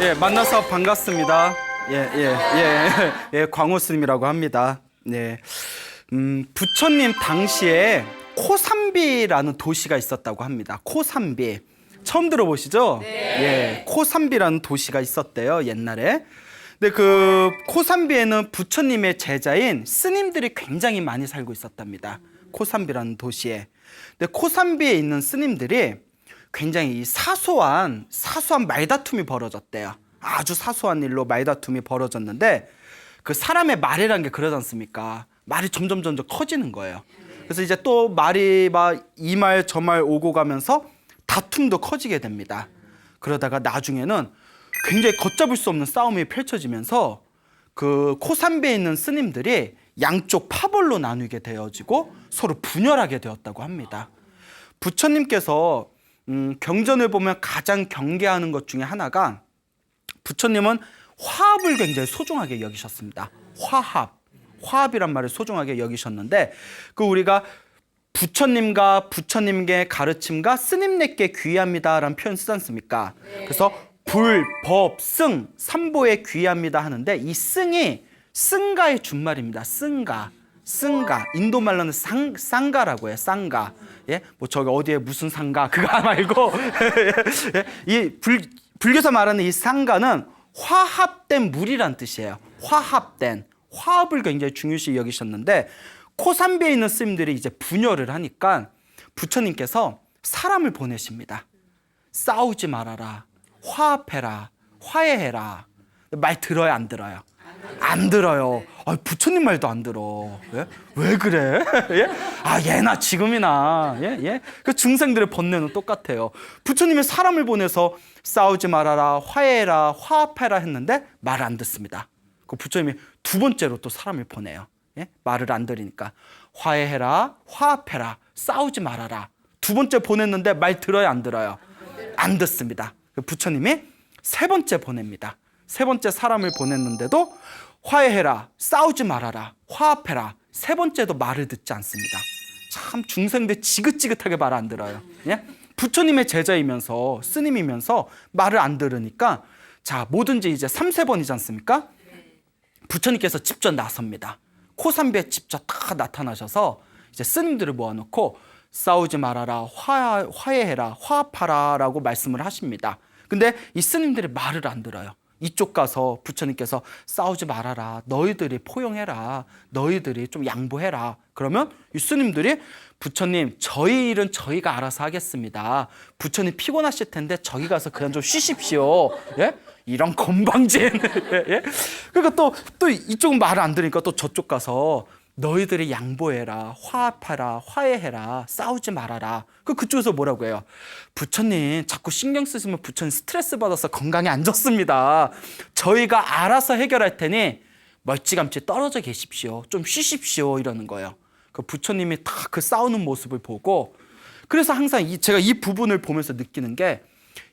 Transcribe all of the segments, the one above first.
예, 만나서 반갑습니다. 광호 스님이라고 합니다. 네. 부처님 당시에 코삼비라는 도시가 있었다고 합니다. 코삼비. 처음 들어보시죠? 네. 예, 코삼비라는 도시가 있었대요, 옛날에. 근데 그 코삼비에는 부처님의 제자인 스님들이 굉장히 많이 살고 있었답니다. 코삼비라는 도시에. 근데 코삼비에 있는 스님들이 굉장히 사소한 말다툼이 벌어졌대요. 아주 사소한 일로 말다툼이 벌어졌는데 그 사람의 말이란 게 그러지 않습니까? 말이 점점 커지는 거예요. 그래서 이제 또 말이 막 이 말 저 말 오고 가면서 다툼도 커지게 됩니다. 그러다가 나중에는 굉장히 걷잡을 수 없는 싸움이 펼쳐지면서 그 코삼비에 있는 스님들이 양쪽 파벌로 나누게 되어지고 서로 분열하게 되었다고 합니다. 부처님께서 경전을 보면 가장 경계하는 것 중에 하나가 부처님은 화합을 굉장히 소중하게 여기셨습니다. 화합이란 말을 소중하게 여기셨는데 그 우리가 부처님과 부처님의 가르침과 스님네께 귀합니다라는 표현 쓰지 않습니까? 그래서 불, 법, 승, 삼보에 귀합니다 하는데 이 승이 승가의 준말입니다. 승가. 인도 말로는 쌍가라고 해요. 쌍가. 예? 뭐 저기 어디에 무슨 상가 그거 말고 예? 이 불교에서 말하는 이 상가는 화합된 물이란 뜻이에요. 화합을 굉장히 중요시 여기셨는데 코삼비에 있는 스님들이 이제 분열을 하니까 부처님께서 사람을 보내십니다. 싸우지 말아라. 화합해라. 화해해라. 말 들어요, 안 들어요? 안 들어요. 부처님 말도 안 들어. 예? 왜 그래? 예? 예나 지금이나. 예? 그 중생들의 번뇌는 똑같아요. 부처님이 사람을 보내서 싸우지 말아라, 화해해라, 화합해라 했는데 말을 안 듣습니다. 그 부처님이 두 번째로 또 사람을 보내요. 예? 말을 안 들으니까 화해해라, 화합해라, 싸우지 말아라. 두 번째 보냈는데 말 들어요, 안 들어요? 안 듣습니다. 그 부처님이 세 번째 보냅니다. 세 번째 사람을 보냈는데도 화해해라, 싸우지 말아라, 화합해라. 세 번째도 말을 듣지 않습니다. 참 중생들 지긋지긋하게 말 안 들어요. 예? 부처님의 제자이면서 스님이면서 말을 안 들으니까 자 뭐든지 이제 3세번이지 않습니까? 부처님께서 직접 나섭니다. 코삼비에 직접 다 나타나셔서 이제 스님들을 모아놓고 싸우지 말아라, 화해해라, 화합하라 라고 말씀을 하십니다. 근데 이 스님들이 말을 안 들어요. 이쪽 가서 부처님께서 싸우지 말아라, 너희들이 포용해라, 너희들이 좀 양보해라. 그러면 이 스님들이 부처님 저희 일은 저희가 알아서 하겠습니다. 부처님 피곤하실 텐데 저기 가서 그냥 좀 쉬십시오. 예? 이런 건방진. 예? 그러니까 또 이쪽은 말을 안 들으니까 또 저쪽 가서 너희들이 양보해라, 화합하라, 화해해라, 싸우지 말아라. 그쪽에서 뭐라고 해요? 부처님 자꾸 신경 쓰시면 부처님 스트레스 받아서 건강에 안 좋습니다. 저희가 알아서 해결할 테니 멀찌감치 떨어져 계십시오. 좀 쉬십시오. 이러는 거예요. 그 부처님이 다 그 싸우는 모습을 보고 그래서 항상 제가 이 부분을 보면서 느끼는 게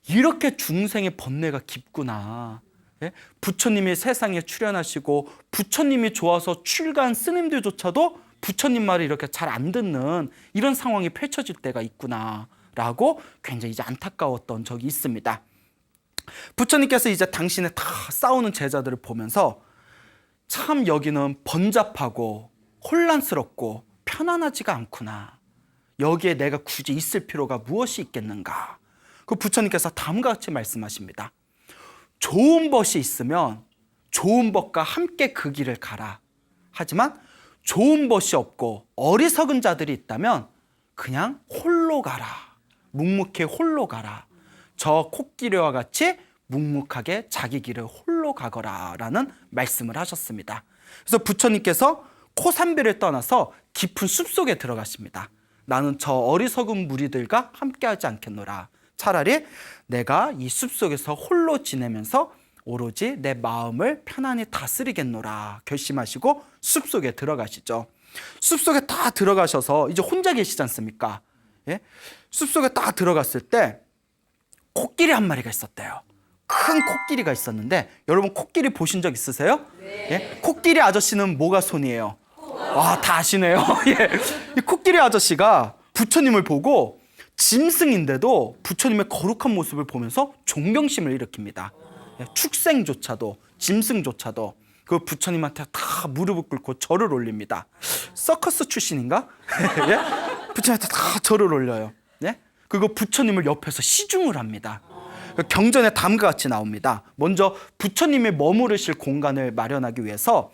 이렇게 중생의 번뇌가 깊구나. 예? 부처님이 세상에 출현하시고 부처님이 좋아서 출가한 스님들조차도 부처님 말을 이렇게 잘 안 듣는 이런 상황이 펼쳐질 때가 있구나라고 굉장히 이제 안타까웠던 적이 있습니다. 부처님께서 이제 당신의 다 싸우는 제자들을 보면서 참 여기는 번잡하고 혼란스럽고 편안하지가 않구나. 여기에 내가 굳이 있을 필요가 무엇이 있겠는가. 그 부처님께서 다음과 같이 말씀하십니다. 좋은 벗이 있으면 좋은 벗과 함께 그 길을 가라. 하지만 좋은 벗이 없고 어리석은 자들이 있다면 그냥 홀로 가라. 묵묵히 홀로 가라. 저 코끼리와 같이 묵묵하게 자기 길을 홀로 가거라 라는 말씀을 하셨습니다. 그래서 부처님께서 코삼비를 떠나서 깊은 숲속에 들어가십니다. 나는 저 어리석은 무리들과 함께하지 않겠노라. 차라리 내가 이 숲속에서 홀로 지내면서 오로지 내 마음을 편안히 다스리겠노라 결심하시고 숲속에 들어가시죠. 숲속에 다 들어가셔서 이제 혼자 계시지 않습니까? 예? 숲속에 딱 들어갔을 때 코끼리 한 마리가 있었대요. 큰 코끼리가 있었는데 여러분 코끼리 보신 적 있으세요? 네. 예? 코끼리 아저씨는 뭐가 손이에요? 와, 다 아시네요. 예. 이 코끼리 아저씨가 부처님을 보고 짐승인데도 부처님의 거룩한 모습을 보면서 존경심을 일으킵니다. 축생조차도, 짐승조차도 그 부처님한테 다 무릎을 꿇고 절을 올립니다. 서커스 출신인가? 예? 부처님한테 다 절을 올려요. 예? 그리고 부처님을 옆에서 시중을 합니다. 경전에 다음과 같이 나옵니다. 먼저 부처님이 머무르실 공간을 마련하기 위해서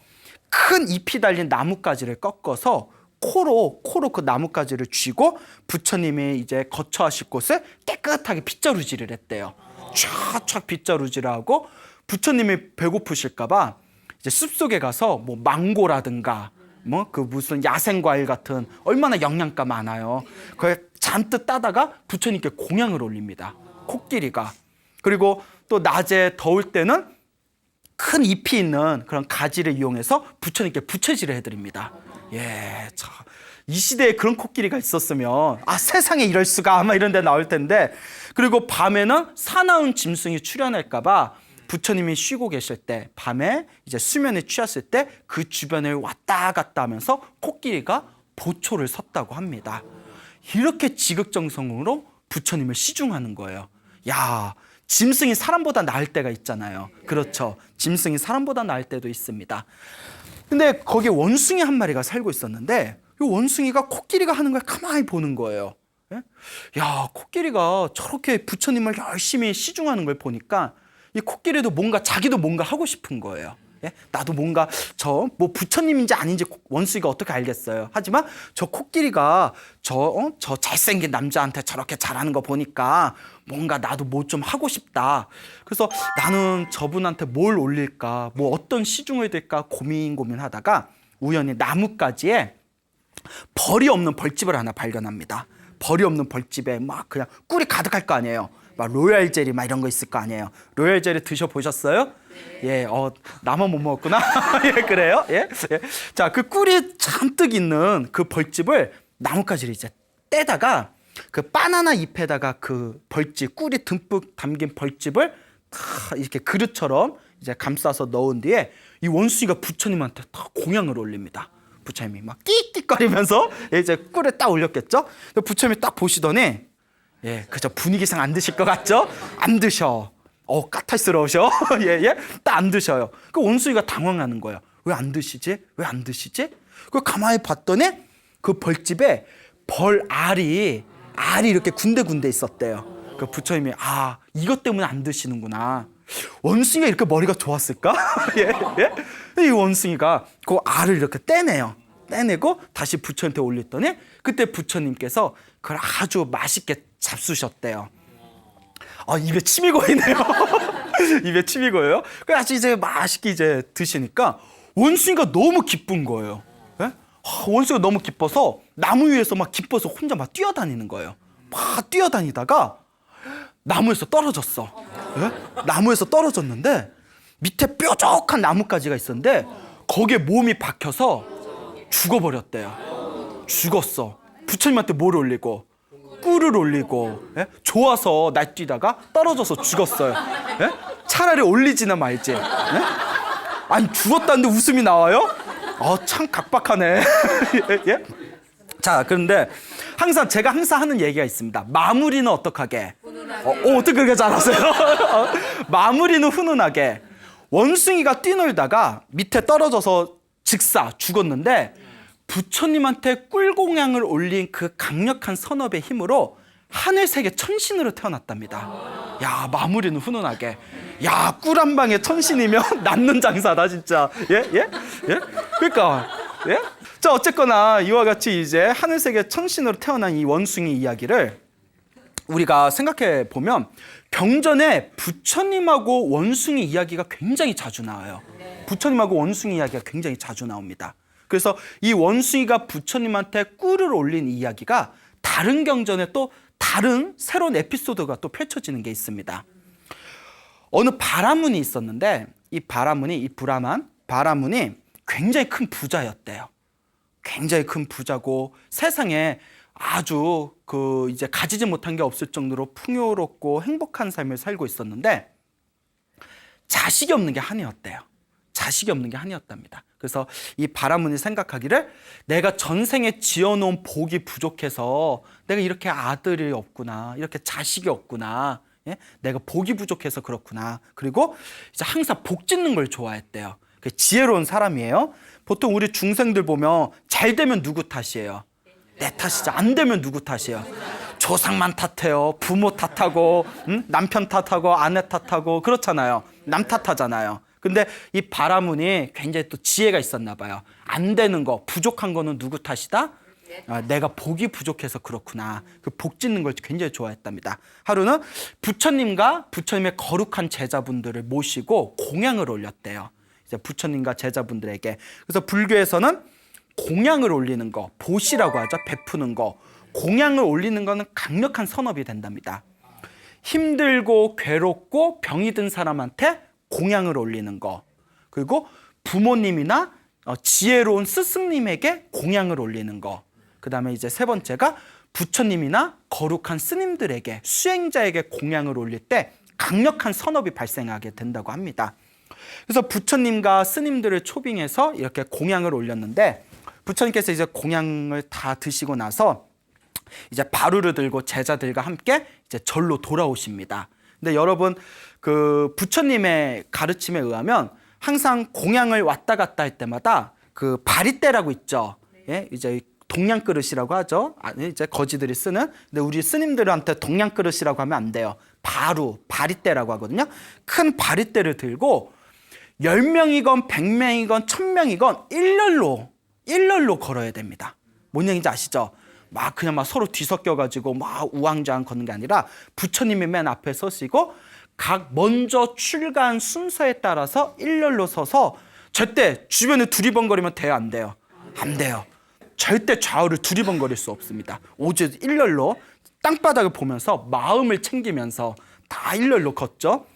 큰 잎이 달린 나뭇가지를 꺾어서 코로 그 나뭇가지를 쥐고 부처님이 이제 거처하실 곳을 깨끗하게 빗자루질을 했대요. 촥촥 빗자루질을 하고 부처님이 배고프실까봐 이제 숲속에 가서 뭐 망고라든가 뭐 그 무슨 야생 과일 같은 얼마나 영양가 많아요. 그걸 잔뜩 따다가 부처님께 공양을 올립니다. 코끼리가. 그리고 또 낮에 더울 때는 큰 잎이 있는 그런 가지를 이용해서 부처님께 부채질을 해드립니다. 예, 참. 이 시대에 그런 코끼리가 있었으면 세상에 이럴 수가 아마 이런 데 나올 텐데. 그리고 밤에는 사나운 짐승이 출현할까봐 부처님이 쉬고 계실 때 밤에 이제 수면에 취했을 때 그 주변을 왔다 갔다 하면서 코끼리가 보초를 섰다고 합니다. 이렇게 지극정성으로 부처님을 시중하는 거예요. 야, 짐승이 사람보다 나을 때가 있잖아요. 그렇죠. 짐승이 사람보다 나을 때도 있습니다. 근데 거기에 원숭이 한 마리가 살고 있었는데 이 원숭이가 코끼리가 하는 걸 가만히 보는 거예요. 예? 야, 코끼리가 저렇게 부처님을 열심히 시중하는 걸 보니까 이 코끼리도 자기도 뭔가 하고 싶은 거예요. 예? 나도 뭔가 뭐 부처님인지 아닌지 원숭이가 어떻게 알겠어요. 하지만 저 코끼리가 저 잘생긴 남자한테 저렇게 잘하는 거 보니까 뭔가 나도 뭐 좀 하고 싶다. 그래서 나는 저분한테 뭘 올릴까, 뭐 어떤 시중을 들까 고민하다가 우연히 나뭇가지에 벌이 없는 벌집을 하나 발견합니다. 벌이 없는 벌집에 막 그냥 꿀이 가득할 거 아니에요. 막 로얄 젤리 막 이런 거 있을 거 아니에요. 로얄 젤리 드셔보셨어요? 네. 예, 나만 못 먹었구나. 예, 그래요? 예? 예. 자, 그 꿀이 잔뜩 있는 그 벌집을 나뭇가지를 이제 떼다가 그 바나나 잎에다가 그 벌집, 꿀이 듬뿍 담긴 벌집을 다 이렇게 그릇처럼 이제 감싸서 넣은 뒤에 이 원숭이가 부처님한테 다 공양을 올립니다. 부처님이 막 끽끽거리면서 이제 꿀에 딱 올렸겠죠? 부처님이 딱 보시더니 예, 그죠. 분위기상 안 드실 것 같죠? 안 드셔. 까탈스러우셔. 예. 딱 안 드셔요. 그 원숭이가 당황하는 거예요. 왜 안 드시지? 왜 안 드시지? 그 가만히 봤더니 그 벌집에 벌알이 이렇게 군데군데 있었대요. 그 부처님이 이것 때문에 안 드시는구나. 원숭이가 이렇게 머리가 좋았을까? 예. 이 원숭이가 그 알을 이렇게 떼내고 다시 부처님한테 올렸더니 그때 부처님께서 그걸 아주 맛있게 잡수셨대요. 입에 침이 고이네요. 입에 침이 고여요. 그래서 이제 맛있게 이제 드시니까 원숭이가 너무 기쁜 거예요. 예? 원숭이가 너무 기뻐서 나무 위에서 막 기뻐서 혼자 막 뛰어다니는 거예요. 막 뛰어다니다가 나무에서 떨어졌어. 예? 나무에서 떨어졌는데 밑에 뾰족한 나뭇가지가 있었는데 거기에 몸이 박혀서 죽어버렸대요. 죽었어. 부처님한테 뭘 올리고 꿀을 올리고 좋아서 날뛰다가 떨어져서 죽었어요. 예? 차라리 올리지나 말지. 예? 아니 죽었다는데 웃음이 나와요? 참 각박하네. 예? 자, 그런데 제가 항상 하는 얘기가 있습니다. 마무리는 어떡하게? 어떻게 그렇게 잘하세요? 마무리는 훈훈하게. 원숭이가 뛰놀다가 밑에 떨어져서 죽었는데 부처님한테 꿀공양을 올린 그 강력한 선업의 힘으로 하늘세계 천신으로 태어났답니다. 야, 마무리는 훈훈하게. 야, 꿀 한 방에 천신이면 남는 장사다 진짜. 예? 그러니까 예? 자, 어쨌거나 이와 같이 이제 하늘세계 천신으로 태어난 이 원숭이 이야기를 우리가 생각해 보면 경전에 부처님하고 원숭이 이야기가 굉장히 자주 나와요. 부처님하고 원숭이 이야기가 굉장히 자주 나옵니다. 그래서 이 원숭이가 부처님한테 꿀을 올린 이야기가 다른 경전에 또 다른 새로운 에피소드가 또 펼쳐지는 게 있습니다. 어느 바라문이 있었는데 이 바라문이 굉장히 큰 부자였대요. 굉장히 큰 부자고 세상에 아주 이제 가지지 못한 게 없을 정도로 풍요롭고 행복한 삶을 살고 있었는데 자식이 없는 게 한이었대요. 자식이 없는 게 한이었답니다. 그래서 이 바라문이 생각하기를 내가 전생에 지어놓은 복이 부족해서 내가 이렇게 아들이 없구나, 이렇게 자식이 없구나, 예? 내가 복이 부족해서 그렇구나. 그리고 이제 항상 복 짓는 걸 좋아했대요. 지혜로운 사람이에요. 보통 우리 중생들 보면 잘 되면 누구 탓이에요? 내 탓이죠. 안 되면 누구 탓이에요? 조상만 탓해요. 부모 탓하고, 남편 탓하고, 아내 탓하고 그렇잖아요. 남 탓하잖아요. 근데 이 바라문이 굉장히 또 지혜가 있었나 봐요. 안 되는 거, 부족한 거는 누구 탓이다? 내가 복이 부족해서 그렇구나. 그 복 짓는 걸 굉장히 좋아했답니다. 하루는 부처님과 부처님의 거룩한 제자분들을 모시고 공양을 올렸대요. 이제 부처님과 제자분들에게. 그래서 불교에서는 공양을 올리는 거, 보시라고 하죠. 베푸는 거. 공양을 올리는 거는 강력한 선업이 된답니다. 힘들고 괴롭고 병이 든 사람한테 공양을 올리는 거. 그리고 부모님이나 지혜로운 스승님에게 공양을 올리는 거. 그 다음에 이제 세 번째가 부처님이나 거룩한 스님들에게, 수행자에게 공양을 올릴 때 강력한 선업이 발생하게 된다고 합니다. 그래서 부처님과 스님들을 초빙해서 이렇게 공양을 올렸는데, 부처님께서 이제 공양을 다 드시고 나서 이제 바루를 들고 제자들과 함께 이제 절로 돌아오십니다. 근데 여러분, 그 부처님의 가르침에 의하면 항상 공양을 왔다 갔다 할 때마다 그 바리떼라고 있죠. 예? 이제 동양 그릇이라고 하죠. 이제 거지들이 쓰는. 근데 우리 스님들한테 동양 그릇이라고 하면 안 돼요. 바리떼라고 하거든요. 큰 바리떼를 들고 10명이건 100명이건 1000명이건 일렬로 걸어야 됩니다. 뭔 얘기인지 아시죠? 그냥 서로 뒤섞여가지고 우왕좌왕 걷는 게 아니라 부처님이 맨 앞에 서시고 각 먼저 출가한 순서에 따라서 일렬로 서서 절대 주변에 두리번거리면 돼요, 안 돼요? 안 돼요. 절대 좌우를 두리번거릴 수 없습니다. 오직 일렬로 땅바닥을 보면서 마음을 챙기면서 다 일렬로 걷죠.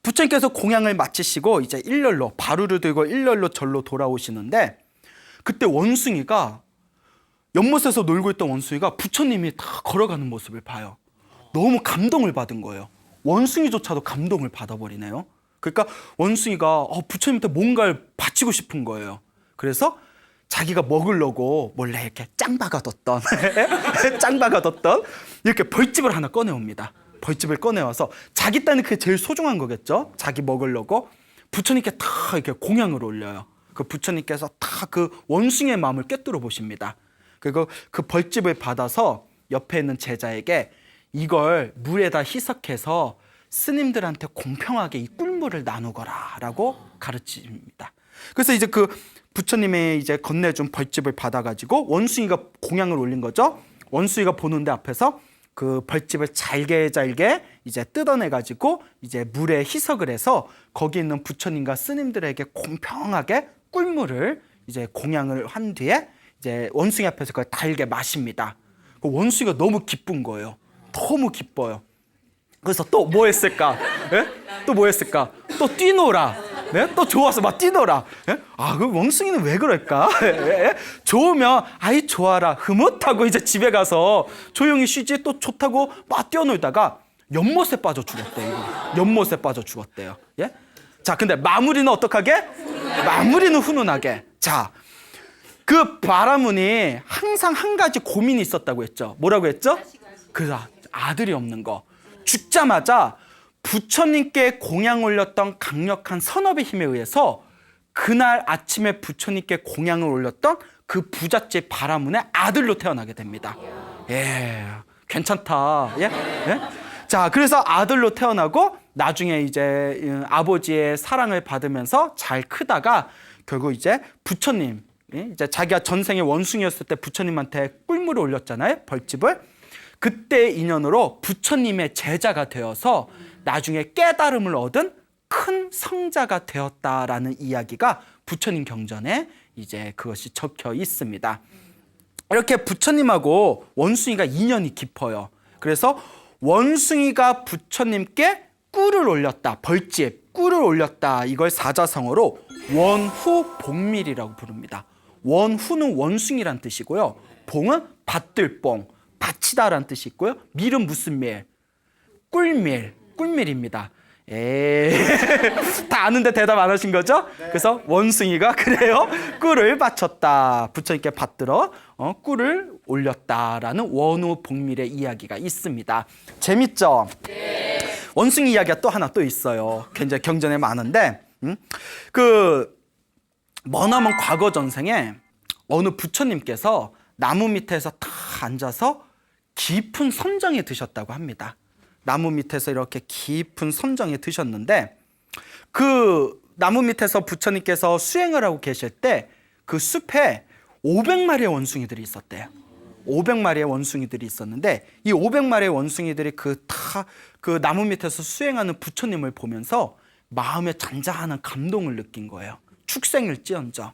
부처님께서 공양을 마치시고 이제 일렬로 바루를 들고 일렬로 절로 돌아오시는데, 그때 원숭이가, 연못에서 놀고 있던 원숭이가 부처님이 다 걸어가는 모습을 봐요. 너무 감동을 받은 거예요. 원숭이조차도 감동을 받아버리네요. 그러니까 원숭이가 부처님한테 뭔가를 바치고 싶은 거예요. 그래서 자기가 먹으려고 몰래 이렇게 짱박아뒀던 이렇게 벌집을 하나 꺼내옵니다. 벌집을 꺼내와서 자기 딴에 그게 제일 소중한 거겠죠. 자기 먹으려고 부처님께 다 이렇게 공양을 올려요. 그 부처님께서 다 그 원숭이의 마음을 꿰뚫어 보십니다. 그리고 그 벌집을 받아서 옆에 있는 제자에게 이걸 물에다 희석해서 스님들한테 공평하게 이 꿀물을 나누거라라고 가르칩니다. 그래서 이제 그 부처님의 이제 건네준 벌집을 받아가지고 원숭이가 공양을 올린 거죠. 원숭이가 보는데 앞에서 그 벌집을 잘게 이제 뜯어내가지고 이제 물에 희석을 해서 거기 있는 부처님과 스님들에게 공평하게 꿀물을 이제 공양을 한 뒤에 이제 원숭이 앞에서 그걸 달게 마십니다. 그 원숭이가 너무 기쁜 거예요. 너무 기뻐요. 그래서 또 뭐 했을까? 예? 또 뭐 했을까? 또 뛰노라. 네? 또 좋아서 막 뛰노라. 예? 그 원숭이는 왜 그럴까? 예? 좋으면 아이 좋아라 흐뭇하고 이제 집에 가서 조용히 쉬지, 또 좋다고 막 뛰어놀다가 연못에 빠져 죽었대요. 연못에 빠져 죽었대요. 예? 자, 근데 마무리는 어떡하게? 마무리는 훈훈하게. 자, 그 바라문이 항상 한 가지 고민이 있었다고 했죠. 뭐라고 했죠? 그 아들이 없는 거. 죽자마자 부처님께 공양 올렸던 강력한 선업의 힘에 의해서 그날 아침에 부처님께 공양을 올렸던 그 부잣집 바라문의 아들로 태어나게 됩니다. 예, 괜찮다. 예? 예? 자, 그래서 아들로 태어나고 나중에 이제 아버지의 사랑을 받으면서 잘 크다가 결국 이제 부처님, 이제 자기가 전생에 원숭이였을 때 부처님한테 꿀물을 올렸잖아요, 벌집을. 그때 인연으로 부처님의 제자가 되어서 나중에 깨달음을 얻은 큰 성자가 되었다라는 이야기가 부처님 경전에 이제 그것이 적혀 있습니다. 이렇게 부처님하고 원숭이가 인연이 깊어요. 그래서 원숭이가 부처님께 꿀을 올렸다, 벌집, 꿀을 올렸다, 이걸 사자성어로 원후복밀이라고 부릅니다. 원후는 원숭이란 뜻이고요. 봉은 밭들봉, 바치다라는 뜻이 있고요. 밀은 무슨 밀? 꿀밀입니다. 다 아는데 대답 안 하신 거죠? 네. 그래서 원숭이가 그래요. 꿀을 바쳤다. 부처님께 받들어 꿀을 올렸다라는 원후복밀의 이야기가 있습니다. 재밌죠? 네. 원숭이 이야기가 또 하나 또 있어요. 굉장히 경전에 많은데 그 머나먼 과거 전생에 어느 부처님께서 나무 밑에서 탁 앉아서 깊은 선정에 드셨다고 합니다. 나무 밑에서 이렇게 깊은 선정에 드셨는데 그 나무 밑에서 부처님께서 수행을 하고 계실 때 그 숲에 500마리의 원숭이들이 있었대요. 500마리의 원숭이들이 있었는데 이 500마리의 원숭이들이 그 나무 밑에서 수행하는 부처님을 보면서 마음에 잔잔한 감동을 느낀 거예요. 축생일지언정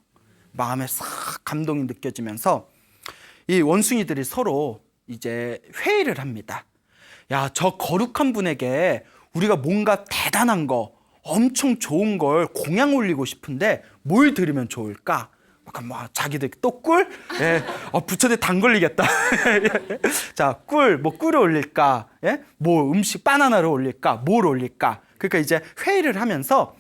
마음에 싹 감동이 느껴지면서 이 원숭이들이 서로 이제 회의를 합니다. 야, 저 거룩한 분에게 우리가 뭔가 대단한 거, 엄청 좋은 걸 공양 올리고 싶은데 뭘 드리면 좋을까? 약간 뭐 자기들 또 꿀? 예, 부처님 당 걸리겠다. 자, 뭐 꿀을 올릴까? 예, 뭐 음식 바나나를 올릴까? 뭘 올릴까? 그러니까 이제 회의를 하면서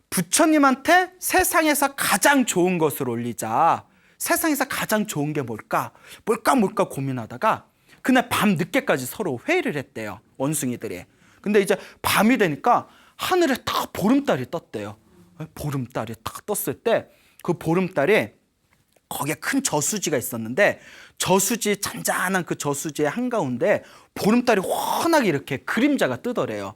부처님한테 세상에서 가장 좋은 것을 올리자. 세상에서 가장 좋은 게 뭘까 고민하다가 그날 밤 늦게까지 서로 회의를 했대요. 원숭이들이. 근데 이제 밤이 되니까 하늘에 딱 보름달이 떴대요. 보름달이 딱 떴을 때 그 보름달이 거기에 큰 저수지가 있었는데 저수지 잔잔한 그 저수지의 한가운데 보름달이 환하게 이렇게 그림자가 뜨더래요.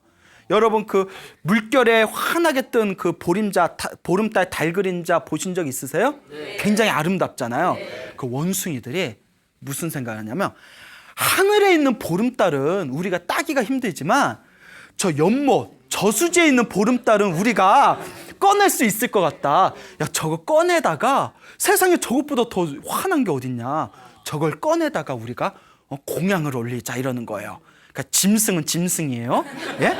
여러분 그 물결에 환하게 뜬 그 보름달 달 그림자 보신 적 있으세요? 네. 굉장히 아름답잖아요. 네. 그 원숭이들이 무슨 생각을 하냐면 하늘에 있는 보름달은 우리가 따기가 힘들지만 저 연못 저수지에 있는 보름달은 우리가 꺼낼 수 있을 것 같다. 야, 저거 꺼내다가 세상에 저것보다 더 환한 게 어딨냐. 저걸 꺼내다가 우리가 공양을 올리자 이러는 거예요. 그러니까 짐승은 짐승이에요. 예?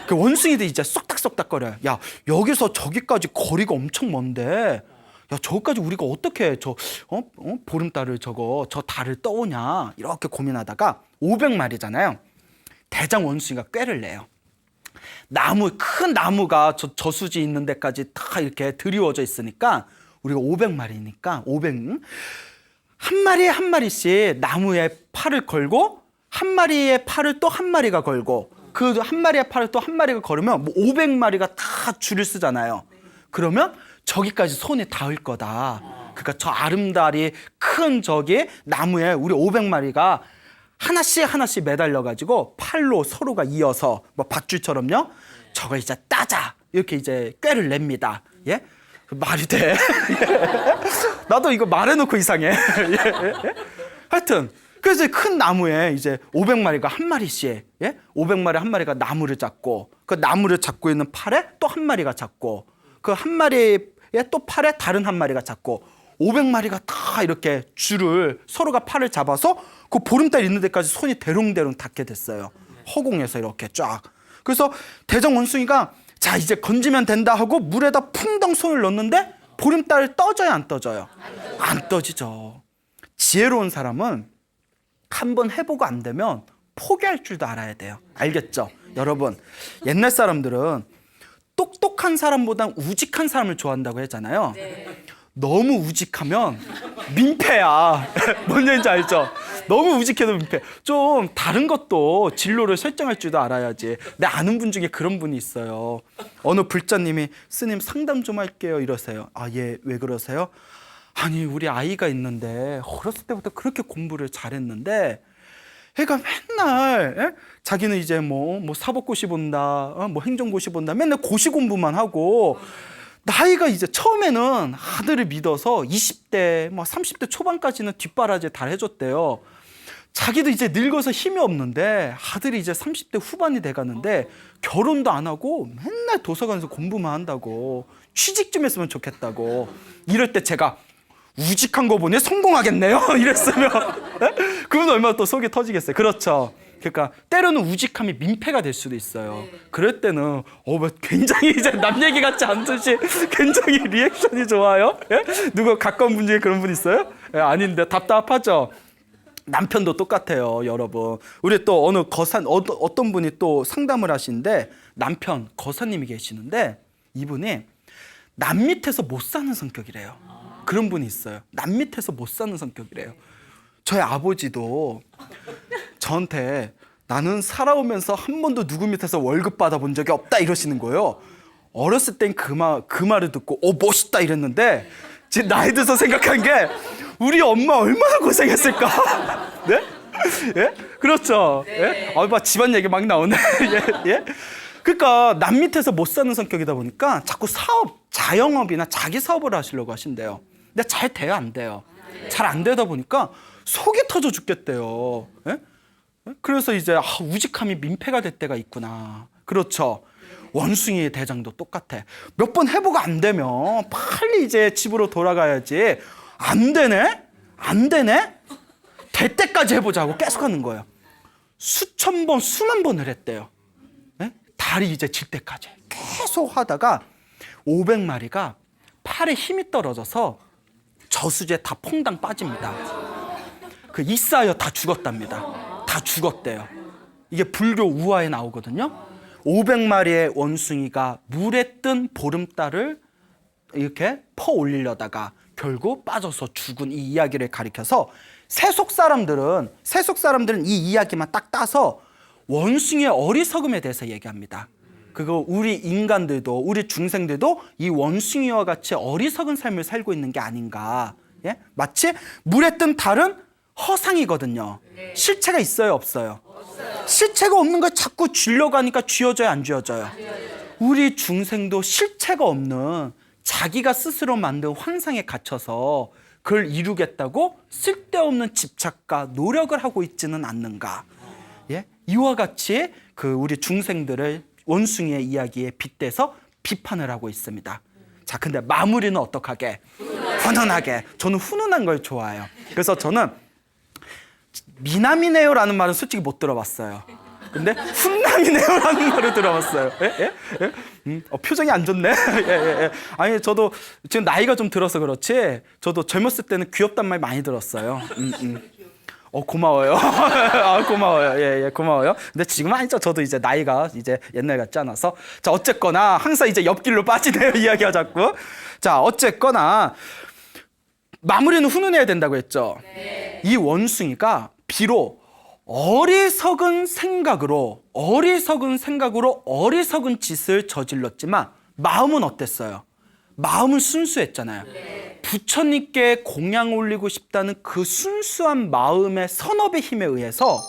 그 원숭이들이 이제 쏙닥쏙닥거려요. 야, 여기서 저기까지 거리가 엄청 먼데 야, 저기까지 우리가 어떻게 보름달을 저 달을 떠오냐 이렇게 고민하다가 500마리잖아요. 대장 원숭이가 꾀를 내요. 큰 나무가 저수지 있는 데까지 다 이렇게 드리워져 있으니까 우리가 500마리니까 한 마리에 한 마리씩 나무에 팔을 걸고 한 마리의 팔을 또 한 마리가 걸고 그 한 마리의 팔을 또 한 마리가 걸으면 500마리가 다 줄을 쓰잖아요. 그러면 저기까지 손이 닿을 거다. 그러니까 저 아름다리 큰 저기 나무에 우리 500마리가 하나씩 매달려가지고 팔로 서로가 이어서 뭐 밧줄처럼요. 저걸 이제 따자 이렇게 이제 꾀를 냅니다. 예? 말이 돼? 나도 이거 말해놓고 이상해. 하여튼 그래서 큰 나무에 이제 500마리가 한 마리씩, 예? 500마리 한 마리가 나무를 잡고 그 나무를 잡고 있는 팔에 또 한 마리가 잡고 그 한 마리의 또 팔에 다른 한 마리가 잡고 500마리가 다 이렇게 줄을 서로가 팔을 잡아서 그 보름달 있는 데까지 손이 대롱대롱 닿게 됐어요. 허공에서 이렇게 쫙. 그래서 대장 원숭이가 자 이제 건지면 된다 하고 물에다 풍덩 손을 넣는데 보름달이 떠져요, 안 떠져요? 안 떠지죠. 지혜로운 사람은 한번 해보고 안 되면 포기할 줄도 알아야 돼요. 알겠죠? 여러분, 옛날 사람들은 똑똑한 사람보단 우직한 사람을 좋아한다고 했잖아요. 네. 너무 우직하면 민폐야. 뭔 얘기인지 알죠? 너무 우직해도 민폐. 좀 다른 것도 진로를 설정할 줄도 알아야지. 내 아는 분 중에 그런 분이 있어요. 어느 불자님이 스님 상담 좀 할게요 이러세요. 아, 예, 왜 그러세요? 아니 우리 아이가 있는데 어렸을 때부터 그렇게 공부를 잘했는데 애가 맨날 자기는 이제 뭐 사법고시 본다, 뭐 행정고시 본다, 맨날 고시 공부만 하고 나이가 이제 처음에는 아들을 믿어서 20대, 뭐 30대 초반까지는 뒷바라지 다 해줬대요. 자기도 이제 늙어서 힘이 없는데 아들이 이제 30대 후반이 돼가는데 결혼도 안 하고 맨날 도서관에서 공부만 한다고, 취직 좀 했으면 좋겠다고. 이럴 때 제가 우직한 거 보니 성공하겠네요 이랬으면 그건 얼마나 또 속이 터지겠어요. 그렇죠. 그러니까 때로는 우직함이 민폐가 될 수도 있어요. 그럴 때는 굉장히 이제 남 얘기 같지 않듯이 굉장히 리액션이 좋아요. 예? 누구 가까운 분 중에 그런 분 있어요? 예, 아닌데 답답하죠. 남편도 똑같아요, 여러분. 우리 또 어느 어떤 분이 또 상담을 하시는데 남편 거사님이 계시는데 이분이 남 밑에서 못 사는 성격이래요. 그런 분이 있어요. 남 밑에서 못 사는 성격이래요. 저희 아버지도 저한테 나는 살아오면서 한 번도 누구 밑에서 월급 받아본 적이 없다 이러시는 거예요. 어렸을 땐 그 말을 듣고 멋있다 이랬는데 지금 나이 들어서 생각한 게 우리 엄마 얼마나 고생했을까. 네? 예? 그렇죠. 예? 막 집안 얘기 막 나오네. 예? 예? 그러니까 남 밑에서 못 사는 성격이다 보니까 자꾸 자영업이나 자기 사업을 하시려고 하신대요. 근데 잘 돼요, 안 돼요? 잘 안 되다 보니까 속이 터져 죽겠대요. 예? 그래서 이제 우직함이 민폐가 될 때가 있구나. 그렇죠. 원숭이의 대장도 똑같아. 몇 번 해보고 안 되면 빨리 이제 집으로 돌아가야지. 안 되네? 안 되네? 될 때까지 해보자고 계속 하는 거예요. 수천 번, 수만 번을 했대요. 네? 다리 이제 질 때까지 계속 하다가 500마리가 팔에 힘이 떨어져서 저수지에 다 퐁당 빠집니다. 그 이싸여 다 죽었답니다. 다 죽었대요. 이게 불교 우화에 나오거든요. 500마리의 원숭이가 물에 뜬 보름달을 이렇게 퍼 올리려다가 결국 빠져서 죽은 이 이야기를 가리켜서 세속 사람들은 이 이야기만 딱 따서 원숭이의 어리석음에 대해서 얘기합니다. 그거 우리 인간들도, 우리 중생들도 이 원숭이와 같이 어리석은 삶을 살고 있는 게 아닌가. 예? 마치 물에 뜬 달은 허상이거든요. 실체가 있어요, 없어요? 실체가 없는 걸 자꾸 쥐려고 하니까 쥐어져요, 안 쥐어져요? 우리 중생도 실체가 없는 자기가 스스로 만든 환상에 갇혀서 그걸 이루겠다고 쓸데없는 집착과 노력을 하고 있지는 않는가. 예? 이와 같이 우리 중생들을 원숭이의 이야기에 빗대서 비판을 하고 있습니다. 자, 근데 마무리는 어떡하게? 훈훈하게. 저는 훈훈한 걸 좋아해요. 그래서 저는 미남이네요라는 말은 솔직히 못 들어봤어요. 근데 훈남이네요라는 말을 들어봤어요. 예? 예? 표정이 안 좋네. 예, 예. 아니, 저도 지금 나이가 좀 들어서 그렇지 저도 젊었을 때는 귀엽단 말 많이 들었어요. 고마워요. 고마워요. 예, 고마워요. 근데 지금은 아니죠. 저도 이제 나이가 이제 옛날 같지 않아서. 자, 어쨌거나 항상 이제 옆길로 빠지네요. 이야기가 자꾸. 자, 어쨌거나 마무리는 훈훈해야 된다고 했죠. 네. 이 원숭이가 비록 어리석은 생각으로 어리석은 짓을 저질렀지만 마음은 어땠어요? 마음은 순수했잖아요. 네. 부처님께 공양 올리고 싶다는 그 순수한 마음의 선업의 힘에 의해서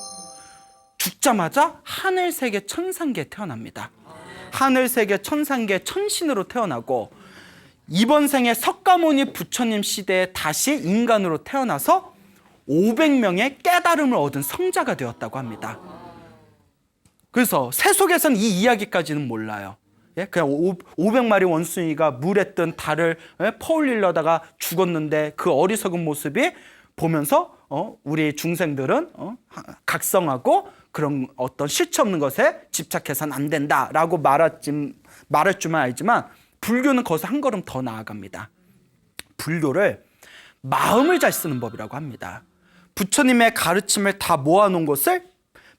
죽자마자 하늘세계 천상계에 태어납니다. 하늘세계 천상계 천신으로 태어나고 이번 생에 석가모니 부처님 시대에 다시 인간으로 태어나서 500명의 깨달음을 얻은 성자가 되었다고 합니다. 그래서 세속에서는 이 이야기까지는 몰라요. 예? 그냥 500마리 원숭이가 물에 뜬 달을 퍼올리려다가 죽었는데 그 어리석은 모습이 보면서 우리 중생들은 각성하고 그런 어떤 실체 없는 것에 집착해서는 안 된다라고 말할 줄만 알지만 불교는 거기서 한 걸음 더 나아갑니다. 불교를 마음을 잘 쓰는 법이라고 합니다. 부처님의 가르침을 다 모아놓은 것을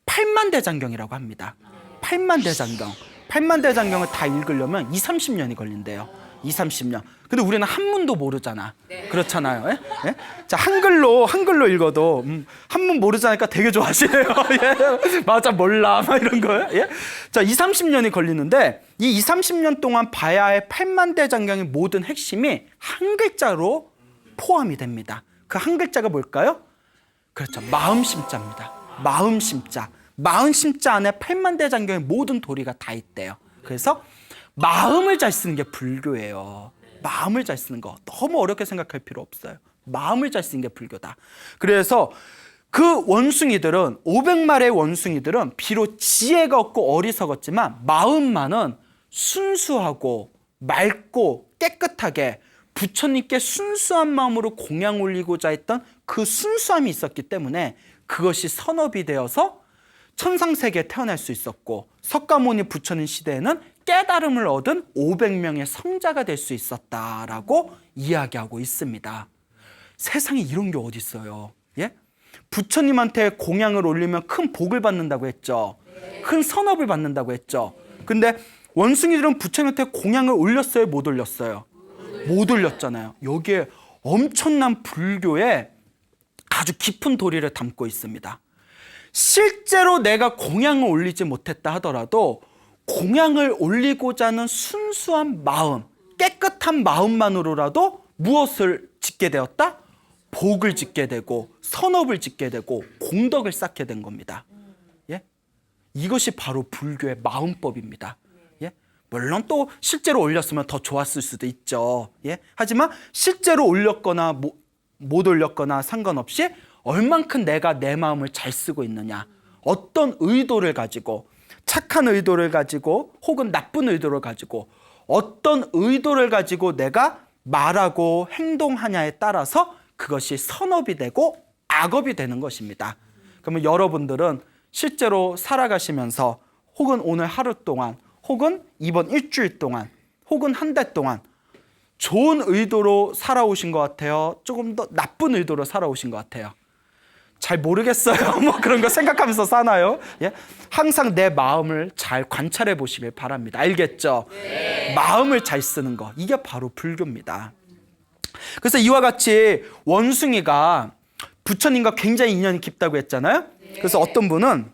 팔만대장경이라고 합니다. 팔만대장경을 다 읽으려면 20-30년이 걸린대요. 20-30년. 근데 우리는 한문도 모르잖아. 네. 그렇잖아요. 예? 예? 자, 한글로 읽어도 한문 모르자니까 되게 좋아하시네요. 예? 맞아, 몰라. 막 이런 거예요. 예? 자, 20-30년이 걸리는데 이 20-30년 동안 봐야 할 팔만대장경의 모든 핵심이 한 글자로 포함이 됩니다. 그 한 글자가 뭘까요? 그렇죠. 마음심자입니다. 마음심자 안에 팔만대장경의 모든 도리가 다 있대요. 그래서 마음을 잘 쓰는 게 불교예요. 마음을 잘 쓰는 거 너무 어렵게 생각할 필요 없어요. 마음을 잘 쓰는 게 불교다. 그래서 그 원숭이들은 500마리의 원숭이들은 비록 지혜가 없고 어리석었지만 마음만은 순수하고 맑고 깨끗하게 부처님께 순수한 마음으로 공양 올리고자 했던 그 순수함이 있었기 때문에 그것이 선업이 되어서 천상세계에 태어날 수 있었고 석가모니 부처님 시대에는 깨달음을 얻은 500명의 성자가 될 수 있었다라고 이야기하고 있습니다. 세상에 이런 게 어디 있어요? 예? 부처님한테 공양을 올리면 큰 복을 받는다고 했죠. 큰 선업을 받는다고 했죠. 근데 원숭이들은 부처님한테 공양을 올렸어요? 못 올렸어요? 못 올렸잖아요. 여기에 엄청난 불교의 아주 깊은 도리를 담고 있습니다. 실제로 내가 공양을 올리지 못했다 하더라도 공양을 올리고자 하는 순수한 마음, 깨끗한 마음만으로라도 무엇을 짓게 되었다? 복을 짓게 되고 선업을 짓게 되고 공덕을 쌓게 된 겁니다. 예? 이것이 바로 불교의 마음법입니다. 예? 물론 또 실제로 올렸으면 더 좋았을 수도 있죠. 예? 하지만 실제로 올렸거나 못 올렸거나 상관없이 얼만큼 내가 내 마음을 잘 쓰고 있느냐, 어떤 의도를 가지고, 착한 의도를 가지고 혹은 나쁜 의도를 가지고, 어떤 의도를 가지고 내가 말하고 행동하냐에 따라서 그것이 선업이 되고 악업이 되는 것입니다. 그러면 여러분들은 실제로 살아가시면서 혹은 오늘 하루 동안 혹은 이번 일주일 동안 혹은 한 달 동안 좋은 의도로 살아오신 것 같아요? 조금 더 나쁜 의도로 살아오신 것 같아요? 잘 모르겠어요. 뭐 그런 거 생각하면서 사나요? 예? 항상 내 마음을 잘 관찰해 보시길 바랍니다. 알겠죠? 네. 마음을 잘 쓰는 거, 이게 바로 불교입니다. 그래서 이와 같이 원숭이가 부처님과 굉장히 인연이 깊다고 했잖아요. 그래서 어떤 분은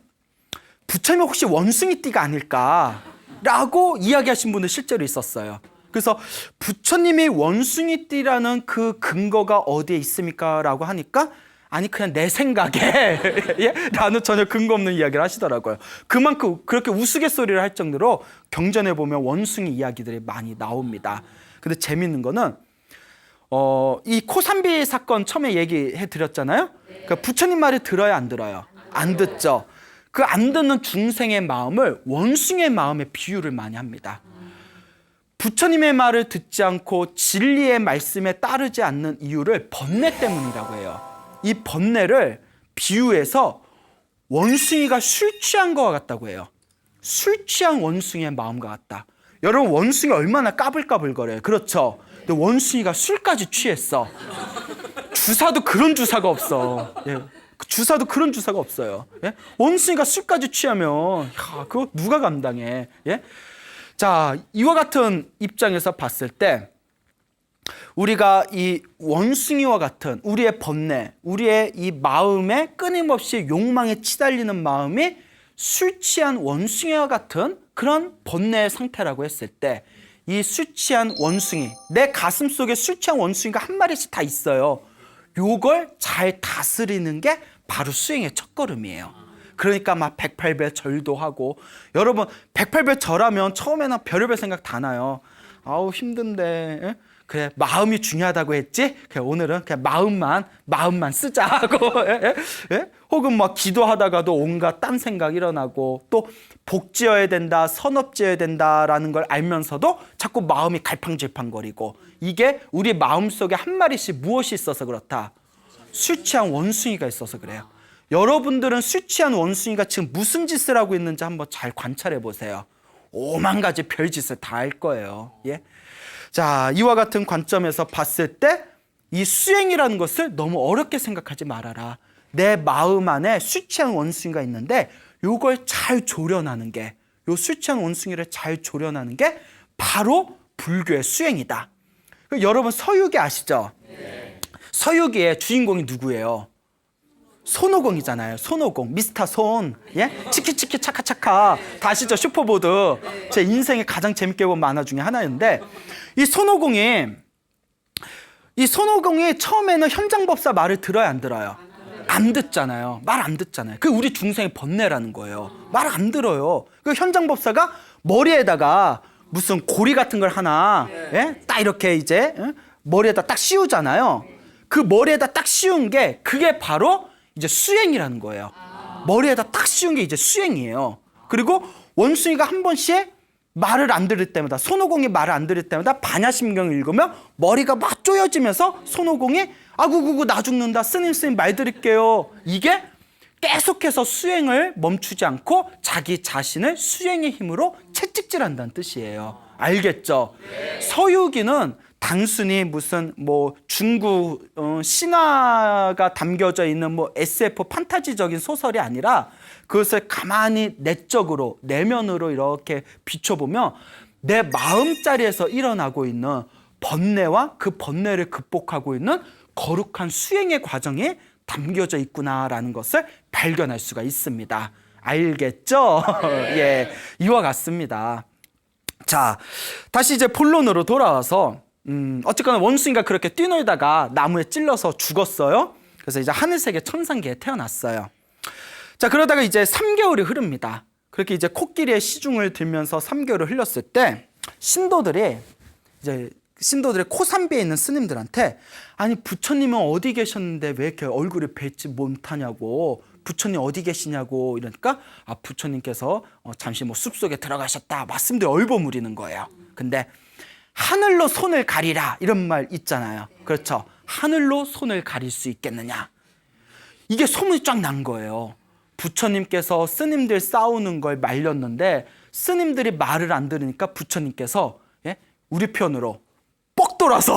부처님이 혹시 원숭이띠가 아닐까라고 이야기하신 분도 실제로 있었어요. 그래서 부처님이 원숭이띠라는 그 근거가 어디에 있습니까? 라고 하니까 아니 그냥 내 생각에 예? 라는 전혀 근거 없는 이야기를 하시더라고요. 그만큼 그렇게 우스갯소리를 할 정도로 경전에 보면 원숭이 이야기들이 많이 나옵니다. 근데 재밌는 거는 이 코삼비 사건 처음에 얘기해 드렸잖아요. 그러니까 부처님 말을 들어야 안 들어요? 안 듣죠. 그 안 듣는 중생의 마음을 원숭이의 마음에 비유를 많이 합니다. 부처님의 말을 듣지 않고 진리의 말씀에 따르지 않는 이유를 번뇌 때문이라고 해요. 이 번뇌를 비유해서 원숭이가 술 취한 것과 같다고 해요. 술 취한 원숭이의 마음과 같다. 여러분, 원숭이 얼마나 까불까불거려요. 그렇죠? 근데 원숭이가 술까지 취했어. 주사도 그런 주사가 없어. 예. 주사도 그런 주사가 없어요. 예? 원숭이가 술까지 취하면 그거 누가 감당해? 예? 자, 이와 같은 입장에서 봤을 때 우리가 이 원숭이와 같은 우리의 번뇌, 우리의 이 마음에 끊임없이 욕망에 치달리는 마음이 술 취한 원숭이와 같은 그런 번뇌의 상태라고 했을 때 이 술 취한 원숭이, 내 가슴 속에 술 취한 원숭이가 한 마리씩 다 있어요. 요걸 잘 다스리는 게 바로 수행의 첫걸음이에요. 그러니까 막 108배 절도 하고, 여러분 108배 절하면 처음에는 별의별 생각 다 나요. 아우 힘든데, 에? 그래 마음이 중요하다고 했지? 그래 오늘은 그냥 마음만 쓰자 하고 혹은 막 기도하다가도 온갖 딴 생각 일어나고, 또 복 지어야 된다, 선업 지어야 된다라는 걸 알면서도 자꾸 마음이 갈팡질팡거리고, 이게 우리 마음속에 한 마리씩 무엇이 있어서 그렇다? 술 취한 원숭이가 있어서 그래요. 여러분들은 술 취한 원숭이가 지금 무슨 짓을 하고 있는지 한번 잘 관찰해 보세요. 오만 가지 별짓을 다 할 거예요. 예? 자, 이와 같은 관점에서 봤을 때 이 수행이라는 것을 너무 어렵게 생각하지 말아라. 내 마음 안에 술 취한 원숭이가 있는데 요걸 잘 조련하는 게, 요 술 취한 원숭이를 잘 조련하는 게 바로 불교의 수행이다. 여러분 서유기 아시죠? 네. 서유기의 주인공이 누구예요? 손오공이잖아요. 손오공, 미스터 손, 예? 치키치키 차카차카 다 아시죠? 슈퍼보드. 제 인생에 가장 재밌게 본 만화 중에 하나였는데, 이 손오공이 처음에는 현장법사 말을 들어야 안 들어요? 안 듣잖아요. 말 안 듣잖아요. 그게 우리 중생의 번뇌라는 거예요. 말 안 들어요. 그 현장법사가 머리에다가 무슨 고리 같은 걸 하나, 예? 딱 이렇게 이제 머리에다 딱 씌우잖아요. 그 머리에다 딱 씌운 게 그게 바로 이제 수행이라는 거예요. 머리에다 딱 씌운 게 이제 수행이에요. 그리고 원숭이가 한 번씩 말을 안 들을 때마다, 손오공이 말을 안 들을 때마다 반야심경을 읽으면 머리가 막 쪼여지면서 손오공이 아구구구 나 죽는다, 스님 말 들을게요. 이게 계속해서 수행을 멈추지 않고 자기 자신을 수행의 힘으로 채찍질한다는 뜻이에요. 알겠죠? 네. 서유기는 단순히 무슨 뭐 중국 신화가 담겨져 있는 뭐 SF 판타지적인 소설이 아니라, 그것을 가만히 내적으로, 내면으로 이렇게 비춰보면 내 마음자리에서 일어나고 있는 번뇌와 그 번뇌를 극복하고 있는 거룩한 수행의 과정이 담겨져 있구나라는 것을 발견할 수가 있습니다. 알겠죠? 예, 이와 같습니다. 자, 다시 이제 본론으로 돌아와서 어쨌거나 원숭이가 그렇게 뛰놀다가 나무에 찔러서 죽었어요. 그래서 이제 하늘색의 천상계에 태어났어요. 자, 그러다가 이제 3개월이 흐릅니다. 그렇게 이제 코끼리의 시중을 들면서 3개월을 흘렸을 때 신도들이 코산비에 있는 스님들한테 아니 부처님은 어디 계셨는데 왜 이렇게 얼굴이 뵙지 못하냐고, 부처님 어디 계시냐고 이러니까 부처님께서 잠시 뭐 숲속에 들어가셨다 말씀들이 얼버무리는 거예요. 근데 하늘로 손을 가리라 이런 말 있잖아요. 그렇죠? 하늘로 손을 가릴 수 있겠느냐, 이게 소문이 쫙 난 거예요. 부처님께서 스님들 싸우는 걸 말렸는데 스님들이 말을 안 들으니까 부처님께서 우리 편으로 뻑 돌아서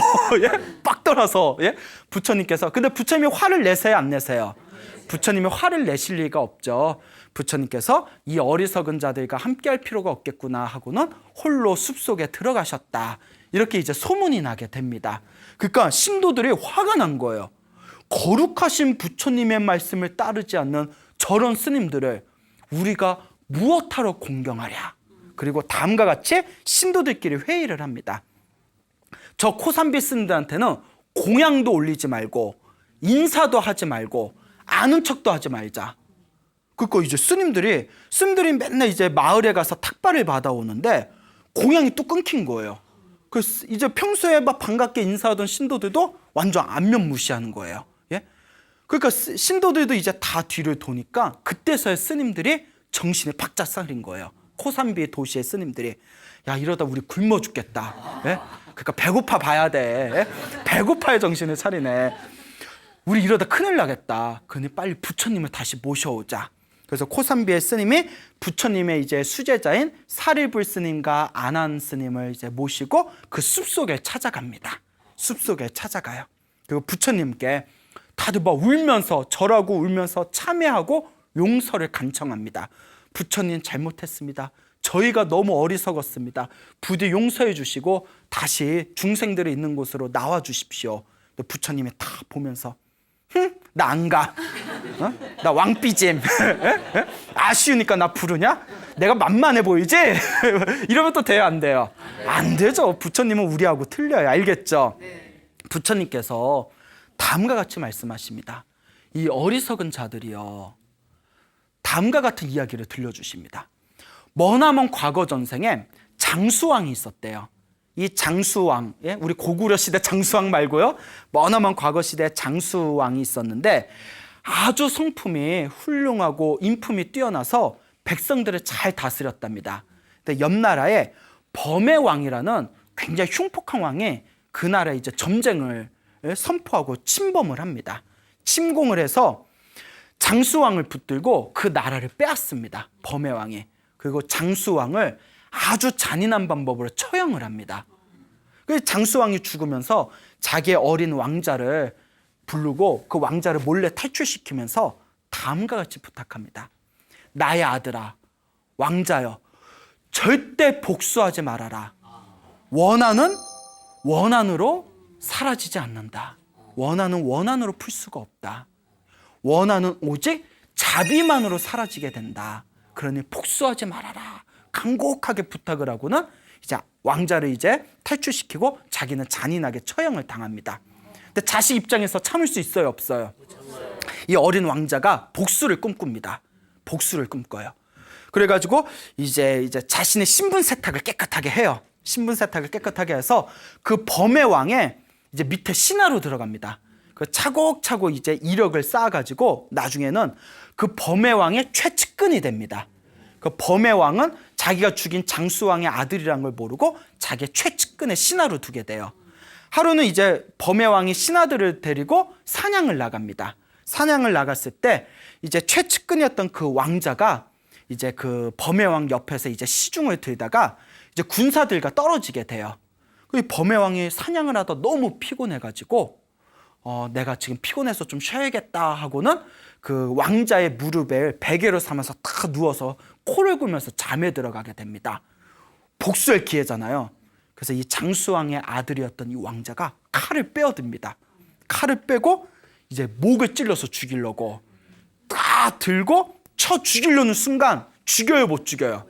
빡 돌아서 부처님께서, 근데 부처님이 화를 내세요 안 내세요? 부처님이 화를 내실 리가 없죠. 부처님께서 이 어리석은 자들과 함께 할 필요가 없겠구나 하고는 홀로 숲속에 들어가셨다, 이렇게 이제 소문이 나게 됩니다. 그러니까 신도들이 화가 난 거예요. 거룩하신 부처님의 말씀을 따르지 않는 저런 스님들을 우리가 무엇하러 공경하랴. 그리고 다음과 같이 신도들끼리 회의를 합니다. 저 코산비 스님들한테는 공양도 올리지 말고 인사도 하지 말고 아는 척도 하지 말자. 그러니까 이제 스님들이 맨날 이제 마을에 가서 탁발을 받아오는데 공양이 또 끊긴 거예요. 그래서 이제 평소에 막 반갑게 인사하던 신도들도 완전 안면무시하는 거예요. 그러니까 신도들도 이제 다 뒤를 도니까 그때서야 스님들이 정신이 바짝 차린 거예요. 코산비 도시의 스님들이 야, 이러다 우리 굶어 죽겠다. 그러니까 배고파 봐야 돼. 배고파야 정신을 차리네. 우리 이러다 큰일 나겠다. 그러니 빨리 부처님을 다시 모셔오자. 그래서 코산비의 스님이 부처님의 이제 수제자인 사리불 스님과 아난 스님을 이제 모시고 그 숲속에 찾아갑니다. 숲속에 찾아가요. 그리고 부처님께 다들 막 울면서 절하고 울면서 참회하고 용서를 간청합니다. 부처님 잘못했습니다. 저희가 너무 어리석었습니다. 부디 용서해 주시고 다시 중생들이 있는 곳으로 나와 주십시오. 부처님이 다 보면서 나 안 가. 나 왕삐짐. 아쉬우니까 나 부르냐? 내가 만만해 보이지? 이러면 또 돼요 안 돼요? 안 되죠. 부처님은 우리하고 틀려요. 알겠죠? 부처님께서 다음과 같이 말씀하십니다. 이 어리석은 자들이요, 다음과 같은 이야기를 들려주십니다. 머나먼 과거 전생에 장수왕이 있었대요. 이 장수왕, 우리 고구려 시대 장수왕 말고요, 머나먼 과거 시대 장수왕이 있었는데 아주 성품이 훌륭하고 인품이 뛰어나서 백성들을 잘 다스렸답니다. 근데 옆 나라에 범의 왕이라는 굉장히 흉폭한 왕이 그 나라에 이제 점쟁을 선포하고 침범을 합니다. 침공을 해서 장수왕을 붙들고 그 나라를 빼앗습니다. 범의 왕이. 그리고 장수왕을 아주 잔인한 방법으로 처형을 합니다. 그래서 장수왕이 죽으면서 자기의 어린 왕자를 부르고 그 왕자를 몰래 탈출시키면서 다음과 같이 부탁합니다. 나의 아들아, 왕자여, 절대 복수하지 말아라. 원한은 원한으로 사라지지 않는다. 원한은 원한으로 풀 수가 없다. 원한은 오직 자비만으로 사라지게 된다. 그러니 복수하지 말아라. 간곡하게 부탁을 하고는 이제 왕자를 이제 탈출시키고 자기는 잔인하게 처형을 당합니다. 근데 자식 입장에서 참을 수 있어요, 없어요? 이 어린 왕자가 복수를 꿈꿉니다. 복수를 꿈꿔요. 그래가지고 이제 자신의 신분 세탁을 깨끗하게 해요. 신분 세탁을 깨끗하게 해서 그 범의 왕의 이제 밑에 신하로 들어갑니다. 그 차곡차곡 이제 이력을 쌓아가지고 나중에는 그 범의 왕의 최측근이 됩니다. 그 범의 왕은 자기가 죽인 장수왕의 아들이란 걸 모르고 자기의 최측근의 신하로 두게 돼요. 하루는 이제 범의 왕이 신하들을 데리고 사냥을 나갑니다. 사냥을 나갔을 때 이제 최측근이었던 그 왕자가 이제 그 범의 왕 옆에서 이제 시중을 들다가 이제 군사들과 떨어지게 돼요. 그 범의 왕이 사냥을 하다 너무 피곤해가지고 내가 지금 피곤해서 좀 쉬어야겠다 하고는 그 왕자의 무릎에 베개로 삼아서 딱 누워서 코를 골면서 잠에 들어가게 됩니다. 복수할 기회잖아요. 그래서 이 장수왕의 아들이었던 이 왕자가 칼을 빼어듭니다. 칼을 빼고 이제 목을 찔러서 죽이려고 딱 들고 쳐 죽이려는 순간 죽여요, 못 죽여요?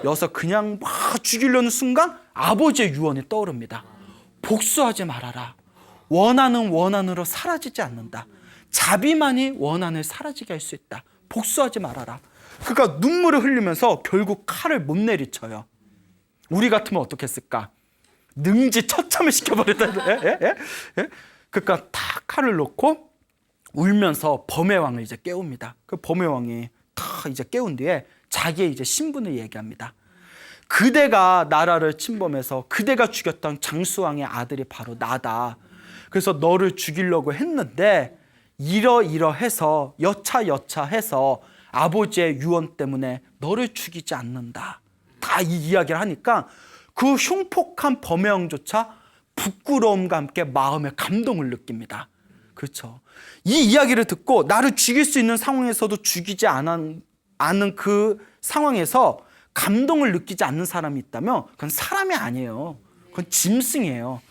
여기서 그냥 막 죽이려는 순간 아버지의 유언이 떠오릅니다. 복수하지 말아라. 원한은 원한으로 사라지지 않는다. 자비만이 원한을 사라지게 할 수 있다. 복수하지 말아라. 그러니까 눈물을 흘리면서 결국 칼을 못 내리쳐요. 우리 같으면 어떻게 했을까? 능지 처참을 시켜버렸다. 그러니까 탁 칼을 놓고 울면서 범의 왕을 이제 깨웁니다. 그 범의 왕이 탁 이제 깨운 뒤에 자기의 이제 신분을 얘기합니다. 그대가 나라를 침범해서 그대가 죽였던 장수왕의 아들이 바로 나다. 그래서 너를 죽이려고 했는데 이러이러해서 여차여차해서 아버지의 유언 때문에 너를 죽이지 않는다. 다 이 이야기를 하니까 그 흉폭한 범의 왕조차 부끄러움과 함께 마음의 감동을 느낍니다. 그렇죠. 이 이야기를 듣고 나를 죽일 수 있는 상황에서도 죽이지 않은 그 상황에서 감동을 느끼지 않는 사람이 있다면 그건 사람이 아니에요. 그건 짐승이에요.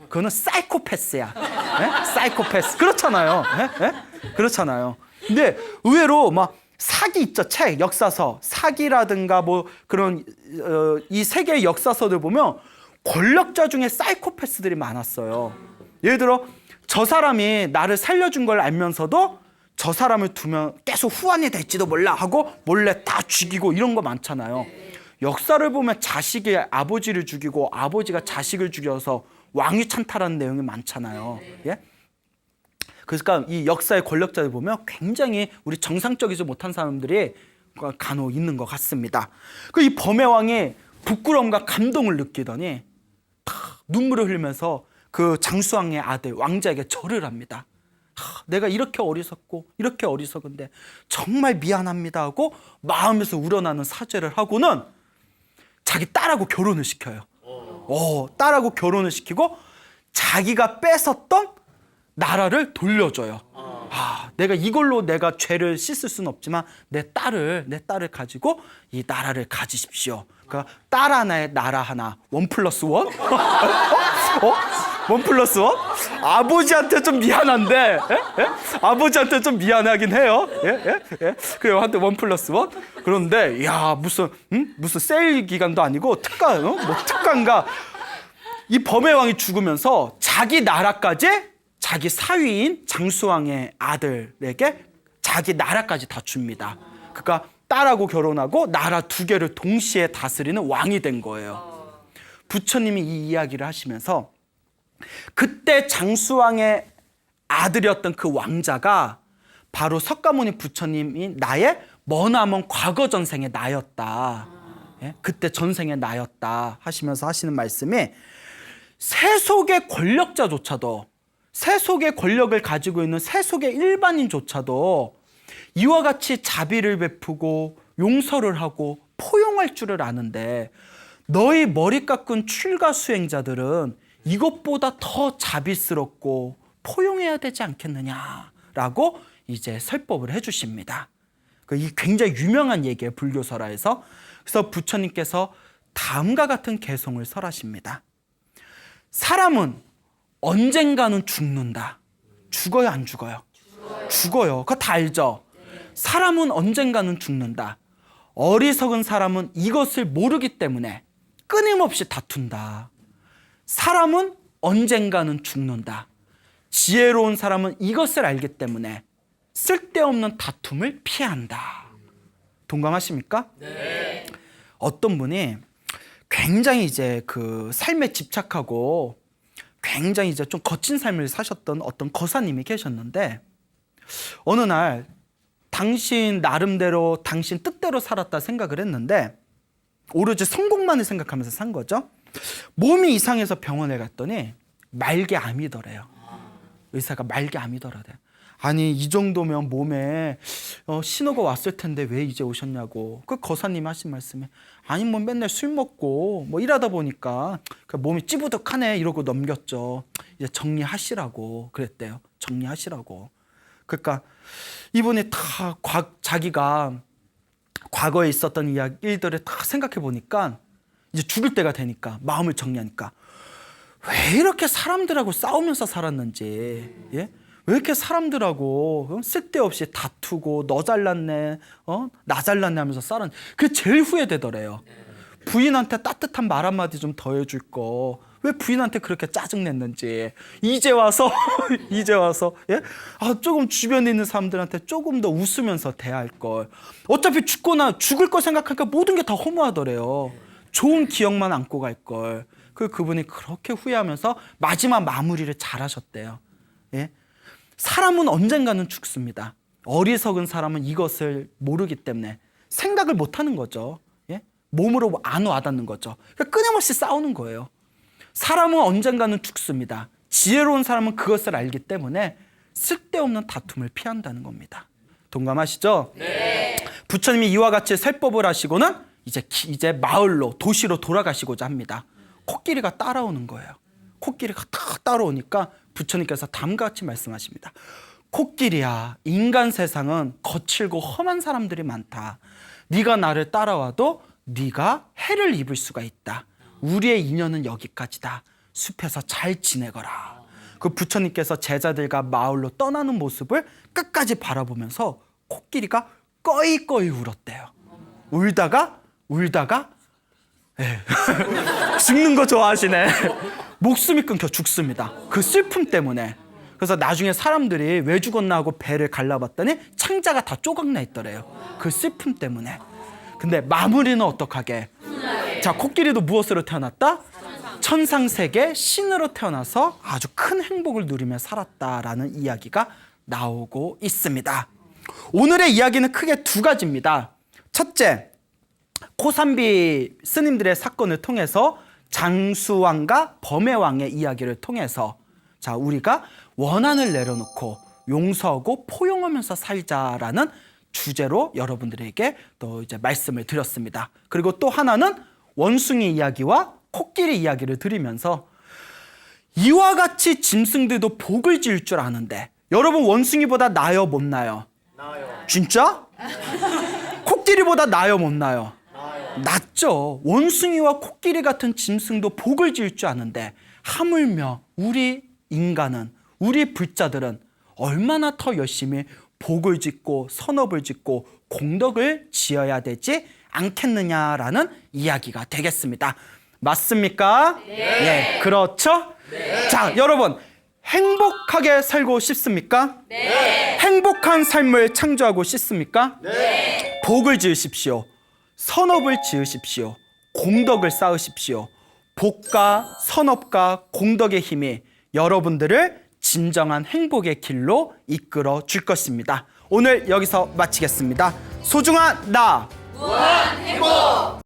그거는 사이코패스야. 네? 사이코패스. 그렇잖아요. 네? 네? 그렇잖아요. 근데 의외로 막 사기 있죠. 책, 역사서. 사기라든가 뭐 그런 이 세계의 역사서들 보면 권력자 중에 사이코패스들이 많았어요. 예를 들어 저 사람이 나를 살려준 걸 알면서도 저 사람을 두면 계속 후환이 될지도 몰라 하고 몰래 다 죽이고 이런 거 많잖아요. 역사를 보면 자식이 아버지를 죽이고 아버지가 자식을 죽여서 왕위 찬탈하는 내용이 많잖아요. 예? 그러니까 이 역사의 권력자들 보면 굉장히 우리 정상적이지 못한 사람들이 간혹 있는 것 같습니다. 그 이 범의 왕이 부끄러움과 감동을 느끼더니 눈물을 흘리면서 그 장수왕의 아들 왕자에게 절을 합니다. 내가 이렇게 어리석고 이렇게 어리석은데 정말 미안합니다 하고 마음에서 우러나는 사죄를 하고는 자기 딸하고 결혼을 시켜요. 딸하고 결혼을 시키고 자기가 뺏었던 나라를 돌려줘요. 내가 이걸로 내가 죄를 씻을 수는 없지만 내 딸을 가지고 이 나라를 가지십시오. 그러니까 딸 하나에 나라 하나. 1+1? 1+1? 아버지한테 좀 미안한데, 아버지한테 좀 미안하긴 해요. 그래요, 한테 1+1. 그런데, 야, 무슨 세일 기간도 아니고 특가, 뭐 특가인가. 이 범의 왕이 죽으면서 자기 나라까지 자기 사위인 장수왕의 아들에게 자기 나라까지 다 줍니다. 그러니까 딸하고 결혼하고 나라 2개를 동시에 다스리는 왕이 된 거예요. 부처님이 이 이야기를 하시면서 그때 장수왕의 아들이었던 그 왕자가 바로 석가모니 부처님이 나의 머나먼 과거 전생의 나였다. 그때 전생의 나였다 하시면서 하시는 말씀이 세속의 권력자조차도 세속의 권력을 가지고 있는 세속의 일반인조차도 이와 같이 자비를 베푸고 용서를 하고 포용할 줄을 아는데 너희 머리 깎은 출가 수행자들은 이것보다 더 자비스럽고 포용해야 되지 않겠느냐라고 이제 설법을 해주십니다. 이 굉장히 유명한 얘기예요, 불교설화에서. 그래서 부처님께서 다음과 같은 개송을 설하십니다. 사람은 언젠가는 죽는다. 죽어요, 안 죽어요? 죽어요. 그거 다 알죠? 사람은 언젠가는 죽는다. 어리석은 사람은 이것을 모르기 때문에 끊임없이 다툰다. 사람은 언젠가는 죽는다. 지혜로운 사람은 이것을 알기 때문에 쓸데없는 다툼을 피한다. 동감하십니까? 네. 어떤 분이 굉장히 이제 그 삶에 집착하고 굉장히 이제 좀 거친 삶을 사셨던 어떤 거사님이 계셨는데 어느 날 당신 나름대로 당신 뜻대로 살았다 생각을 했는데 오로지 성공만을 생각하면서 산 거죠. 몸이 이상해서 병원에 갔더니 말기암이더래요. 의사가 말기암이더라고요. 아니 이 정도면 몸에 신호가 왔을 텐데 왜 이제 오셨냐고. 그 거사님이 하신 말씀에 아니 뭐 맨날 술 먹고 뭐 일하다 보니까 몸이 찌부득하네 이러고 넘겼죠. 이제 정리하시라고 그랬대요. 정리하시라고. 그러니까 이분이 다 자기가 과거에 있었던 일들을 다 생각해 보니까 이제 죽을 때가 되니까 마음을 정리하니까 왜 이렇게 사람들하고 싸우면서 살았는지, 예? 왜 이렇게 사람들하고 쓸데없이 다투고 너 잘났네, 나 잘났네 하면서 싸는 그게 제일 후회되더래요. 부인한테 따뜻한 말 한마디 좀 더 해줄 거. 왜 부인한테 그렇게 짜증냈는지 이제 와서 예? 조금 주변에 있는 사람들한테 조금 더 웃으면서 대할 걸. 어차피 죽거나 죽을 거 생각하니까 모든 게 다 허무하더래요. 좋은 기억만 안고 갈 걸. 그분이 그렇게 후회하면서 마지막 마무리를 잘하셨대요. 예? 사람은 언젠가는 죽습니다. 어리석은 사람은 이것을 모르기 때문에 생각을 못하는 거죠. 예? 몸으로 안 와닿는 거죠. 그러니까 끊임없이 싸우는 거예요. 사람은 언젠가는 죽습니다. 지혜로운 사람은 그것을 알기 때문에 쓸데없는 다툼을 피한다는 겁니다. 동감하시죠? 네. 부처님이 이와 같이 설법을 하시고는 이제 마을로, 도시로 돌아가시고자 합니다. 코끼리가 따라오는 거예요. 코끼리가 딱 따라오니까 부처님께서 다음과 같이 말씀하십니다. 코끼리야, 인간 세상은 거칠고 험한 사람들이 많다. 네가 나를 따라와도 네가 해를 입을 수가 있다. 우리의 인연은 여기까지다. 숲에서 잘 지내거라. 그 부처님께서 제자들과 마을로 떠나는 모습을 끝까지 바라보면서 코끼리가 꺼이꺼이 울었대요. 울다가 죽는 거 좋아하시네. 목숨이 끊겨 죽습니다. 그 슬픔 때문에. 그래서 나중에 사람들이 왜 죽었나 하고 배를 갈라봤더니 창자가 다 조각나 있더래요. 그 슬픔 때문에. 근데 마무리는 어떡하게? 자, 코끼리도 무엇으로 태어났다? 천상세계 신으로 태어나서 아주 큰 행복을 누리며 살았다라는 이야기가 나오고 있습니다. 오늘의 이야기는 크게 두 가지입니다. 첫째, 코삼비 스님들의 사건을 통해서 장수왕과 범해왕의 이야기를 통해서 자, 우리가 원한을 내려놓고 용서하고 포용하면서 살자라는 주제로 여러분들에게 또 이제 말씀을 드렸습니다. 그리고 또 하나는 원숭이 이야기와 코끼리 이야기를 드리면서 이와 같이 짐승들도 복을 지을 줄 아는데 여러분 원숭이보다 나요 못 나요? 나요. 진짜? 코끼리보다 나요 못 나요? 나요. 낫죠. 원숭이와 코끼리 같은 짐승도 복을 지을 줄 아는데 하물며 우리 인간은, 우리 불자들은 얼마나 더 열심히 복을 짓고 선업을 짓고 공덕을 지어야 되지 않겠느냐라는 이야기가 되겠습니다. 맞습니까? 네. 예, 그렇죠? 네. 자, 여러분 행복하게 살고 싶습니까? 네. 행복한 삶을 창조하고 싶습니까? 네. 복을 지으십시오. 선업을 지으십시오. 공덕을 쌓으십시오. 복과 선업과 공덕의 힘이 여러분들을 진정한 행복의 길로 이끌어 줄 것입니다. 오늘 여기서 마치겠습니다. 소중한 나 무한 행복.